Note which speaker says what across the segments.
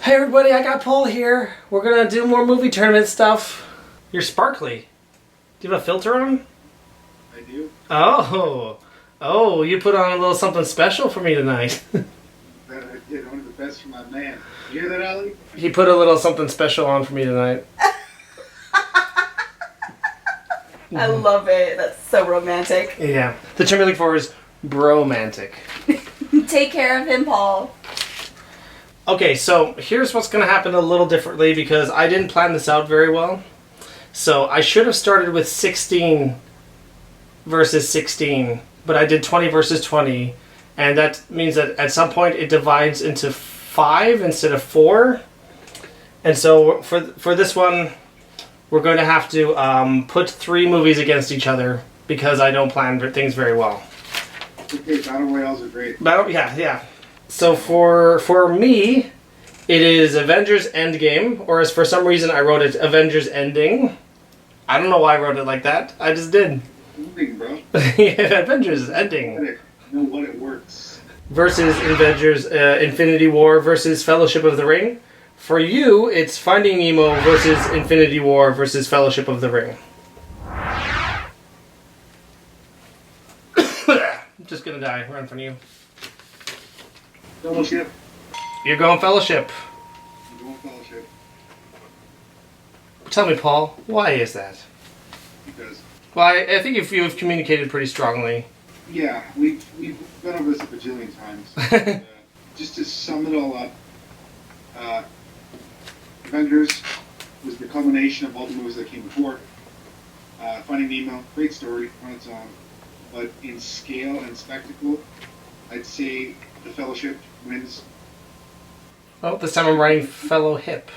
Speaker 1: Hey everybody, I got Paul here. We're gonna do more movie tournament stuff. You're sparkly. Do you have a filter on?
Speaker 2: I do.
Speaker 1: Oh, you put on a little something special for me tonight.
Speaker 2: That I did. Only the best for my man. You hear that, Allie?
Speaker 1: He put a little something special on for me tonight.
Speaker 3: I love it. That's so romantic.
Speaker 1: Yeah. The term you're looking for is bromantic.
Speaker 3: Take care of him, Paul.
Speaker 1: Okay, so here's what's going to happen a little differently because I didn't plan this out very well. So I should have started with 16 versus 16, but I did 20 versus 20, and that means that at some point it divides into 5 instead of 4. And so for this one, we're going to have to put 3 movies against each other because I don't plan things very well.
Speaker 2: Okay, Battle Royales are great.
Speaker 1: Yeah. So for me, it is Avengers Endgame, or as for some reason I wrote it Avengers Ending. I don't know why I wrote it like that. I just did.
Speaker 2: Ending, bro.
Speaker 1: Yeah, Avengers Ending.
Speaker 2: You know what, it works.
Speaker 1: Versus Avengers Infinity War versus Fellowship of the Ring. For you, it's Finding Nemo versus Infinity War versus Fellowship of the Ring. I'm just gonna die right in front of you.
Speaker 2: Fellowship.
Speaker 1: You're going Fellowship.
Speaker 2: I'm going Fellowship.
Speaker 1: Tell me, Paul, why is that?
Speaker 2: Because.
Speaker 1: Well, I think you've communicated pretty strongly.
Speaker 2: Yeah, we've gone over this a bajillion times. Just to sum it all up, Avengers was the culmination of all the movies that came before. Finding Nemo, great story on its own, but in scale and spectacle, I'd say the Fellowship wins.
Speaker 1: Oh, this time I'm writing Fellowhip.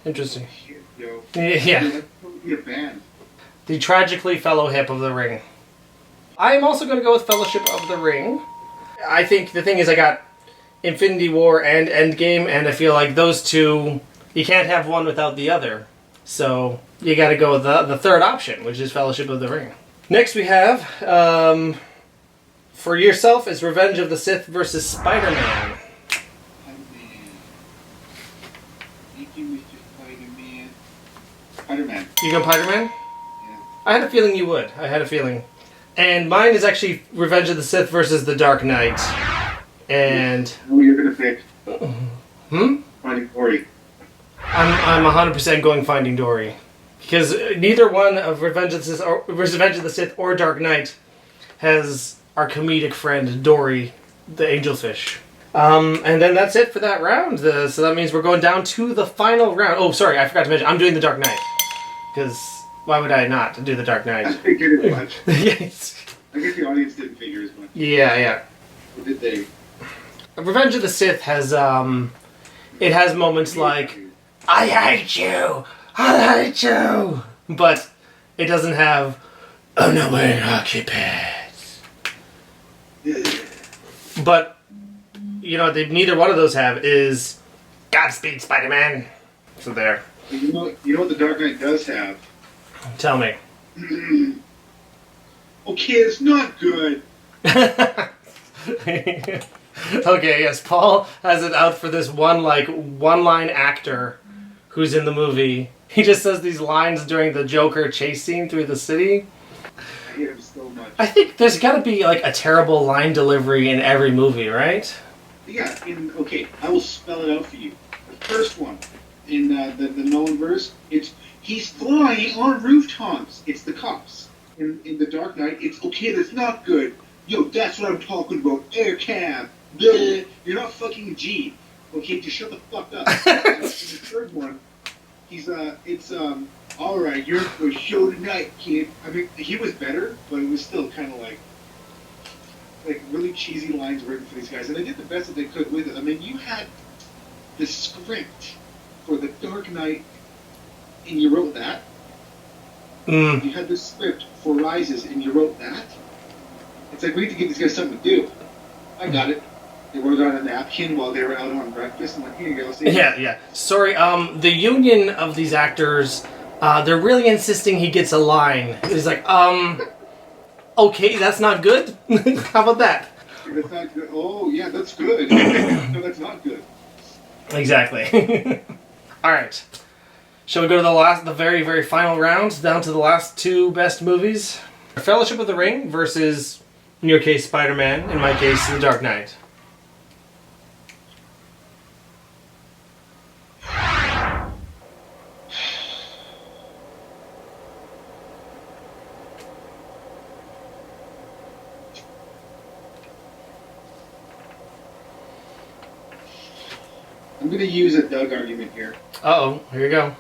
Speaker 1: Interesting.
Speaker 2: Yo.
Speaker 1: Yeah.
Speaker 2: That would be a band.
Speaker 1: The Tragically Fellowhip of the Ring. I am also going to go with Fellowship of the Ring. I think the thing is I got Infinity War and Endgame, and I feel like those two, you can't have one without the other. So you got to go with the third option, which is Fellowship of the Ring. Next we have, for yourself, is Revenge of the Sith versus Spider-Man.
Speaker 2: Spider-Man.
Speaker 1: You go Spider-Man?
Speaker 2: Yeah.
Speaker 1: I had a feeling you would. I had a feeling. And mine is actually Revenge of the Sith versus The Dark Knight. And...
Speaker 2: Who you're going to pick? Finding Dory.
Speaker 1: I'm 100% going Finding Dory. Because neither one of Revenge of the Sith or Dark Knight has our comedic friend Dory, the angelfish. And then that's it for that round. So that means we're going down to the final round. Oh, sorry, I forgot to mention, I'm doing The Dark Knight. Because why would I not do The Dark Knight?
Speaker 2: I figured as much.
Speaker 1: Yes.
Speaker 2: I guess the audience didn't figure as much.
Speaker 1: Yeah.
Speaker 2: Or did they?
Speaker 1: Revenge of the Sith has, it has moments like, I hate you! I hate you! But it doesn't have, oh no, we're occupied. But, you know, neither one of those have is Godspeed, Spider-Man. So there.
Speaker 2: You know what the Dark Knight does have?
Speaker 1: Tell me.
Speaker 2: Okay, it's not good.
Speaker 1: Okay, yes, Paul has it out for this one-line actor who's in the movie. He just says these lines during the Joker chase scene through the city.
Speaker 2: I hate him so much.
Speaker 1: I think there's got to be like a terrible line delivery in every movie, right?
Speaker 2: Yeah, okay, I will spell it out for you. The first one, in the Nolan verse, it's he's flying on rooftops. It's the cops. In The Dark Knight, it's okay, that's not good. Yo, that's what I'm talking about. Air cab. Bleh. You're not fucking G. Okay, just shut the fuck up. In the third one, it's alright, you're for a show tonight, kid. I mean, he was better, but it was still kind of like really cheesy lines written for these guys, and they did the best that they could with it. I mean, you had the script for The Dark Knight, and you wrote that. You had the script for Rises, and you wrote that. It's like, we need to give these guys something to do. I got it. They wrote it on a napkin while they were out on breakfast. I'm like, here you go.
Speaker 1: Yeah. Sorry, the union of these actors, they're really insisting he gets a line. He's like, okay, that's not good? How about that?
Speaker 2: That's not good. Oh, yeah, that's good. No, that's not good.
Speaker 1: Exactly. All right. Shall we go to the very, very final round, down to the last two best movies? Fellowship of the Ring versus, in your case, Spider-Man. In my case, The Dark Knight.
Speaker 2: I'm going to use a Doug argument here.
Speaker 1: Uh-oh, here you go.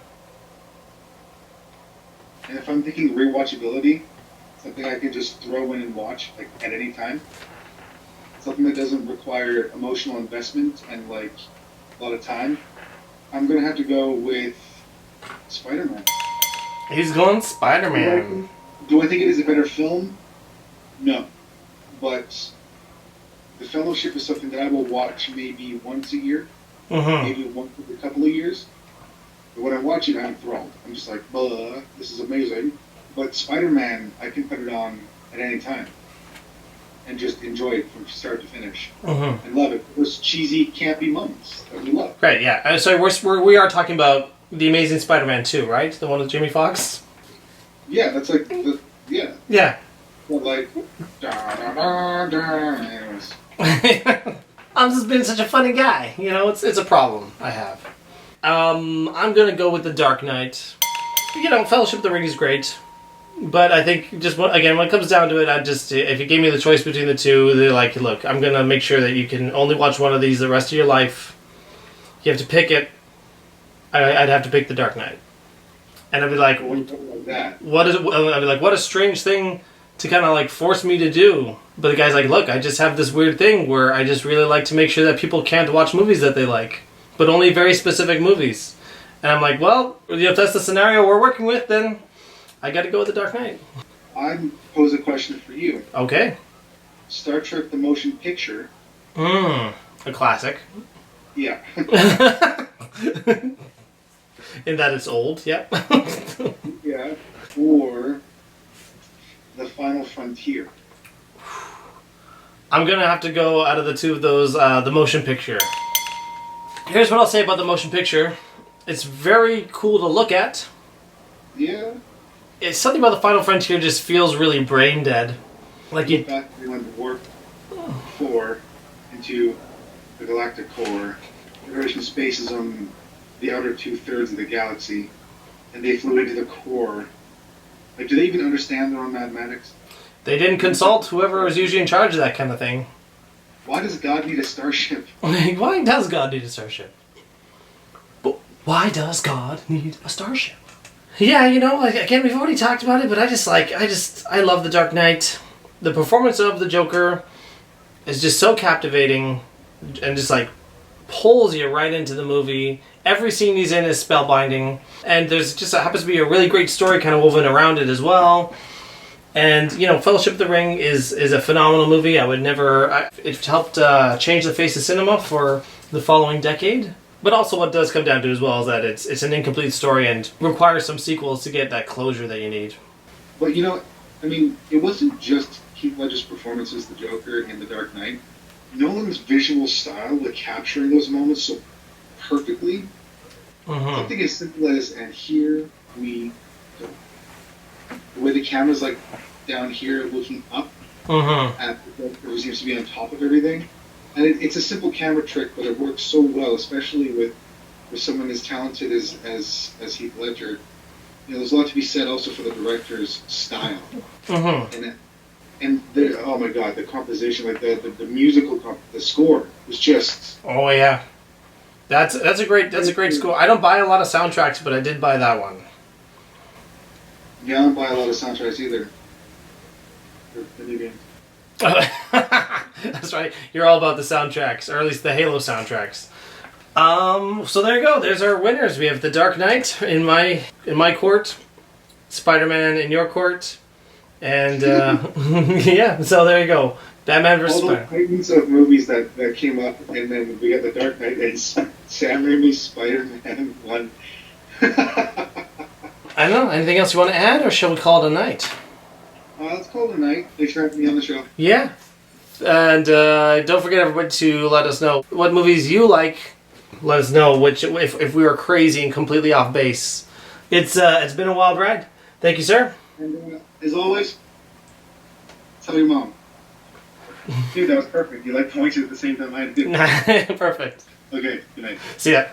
Speaker 2: And if I'm thinking rewatchability, something I can just throw in and watch like at any time. Something that doesn't require emotional investment and like a lot of time. I'm going to have to go with Spider-Man.
Speaker 1: He's going Spider-Man.
Speaker 2: Do I think it is a better film? No. But The Fellowship is something that I will watch maybe once a year. Maybe once every couple of years. But when I watch it, I'm enthralled. I'm just like, this is amazing. But Spider-Man, I can put it on at any time and just enjoy it from start to finish. And love it. Those cheesy, campy moments that we love.
Speaker 1: Right, yeah. So we are talking about The Amazing Spider-Man 2, right? The one with Jamie Foxx?
Speaker 2: Yeah, that's like, yeah.
Speaker 1: Yeah.
Speaker 2: But like, anyways.
Speaker 1: I'm just being such a funny guy. You know, it's a problem I have. I'm gonna go with The Dark Knight. You know, Fellowship of the Ring is great. But I think, just again, when it comes down to it, if you gave me the choice between the two, they're like, look, I'm gonna make sure that you can only watch one of these the rest of your life. You have to pick it. I'd have to pick The Dark Knight. And I'd be like, what is it? I'd be like, what a strange thing to kind of like force me to do. But the guy's like, look, I just have this weird thing where I just really like to make sure that people can't watch movies that they like, but only very specific movies. And I'm like, well, if that's the scenario we're working with, then I got to go with The Dark Knight.
Speaker 2: I pose a question for you.
Speaker 1: Okay.
Speaker 2: Star Trek: The Motion Picture.
Speaker 1: A classic.
Speaker 2: Yeah.
Speaker 1: In that it's old, yep.
Speaker 2: Yeah. Or The Final Frontier.
Speaker 1: I'm going to have to go out of the two of those, the motion picture. Here's what I'll say about the motion picture. It's very cool to look at.
Speaker 2: Yeah.
Speaker 1: It's something about the Final Frontier just feels really brain dead. Like you.
Speaker 2: Back when we went to warp 4 into the galactic core. Federation space is on the outer 2/3 of the galaxy, and they flew into the core. Like, do they even understand their own mathematics?
Speaker 1: They didn't consult whoever was usually in charge of that kind of thing.
Speaker 2: Why does God need a starship?
Speaker 1: Why does God need a starship? But why does God need a starship? Yeah, you know, again, we've already talked about it, but I love The Dark Knight. The performance of the Joker is just so captivating and just like pulls you right into the movie. Every scene he's in is spellbinding, and there's just happens to be a really great story kind of woven around it as well. And, you know, Fellowship of the Ring is a phenomenal movie. It helped change the face of cinema for the following decade. But also what does come down to as well is that it's an incomplete story and requires some sequels to get that closure that you need.
Speaker 2: But, you know, I mean, it wasn't just Heath Ledger's performance as the Joker in The Dark Knight. Nolan's visual style with capturing those moments so perfectly. Something as simple as, and here we go. The way the camera's like down here looking up at who seems to be on top of everything. And it's a simple camera trick, but it works so well, especially with someone as talented as Heath Ledger. You know, there's a lot to be said also for the director's style. And oh my god, the composition, like the musical, the score was just.
Speaker 1: Oh yeah, that's a great score. I don't buy a lot of soundtracks, but I did buy that one.
Speaker 2: Yeah, I don't buy a lot of soundtracks either. For video games.
Speaker 1: That's right. You're all about the soundtracks, or at least the Halo soundtracks. So there you go. There's our winners. We have The Dark Knight in my court, Spider-Man in your court, and yeah. So there you go. Batman vs.
Speaker 2: All the titans of movies that came up, and then we got The Dark Knight and Sam Raimi's Spider-Man 1.
Speaker 1: I don't know. Anything else you want to add, or shall we call it a night?
Speaker 2: Let's call it a night. Thanks for having me on the show.
Speaker 1: Yeah. And don't forget, everybody, to let us know what movies you like Let us know which if we were crazy and completely off base. It's been a wild ride. Thank you, sir.
Speaker 2: And as always, tell your mom. Dude, that was perfect. You like pointed at the same time I did.
Speaker 1: Perfect.
Speaker 2: Okay, good night.
Speaker 1: See ya.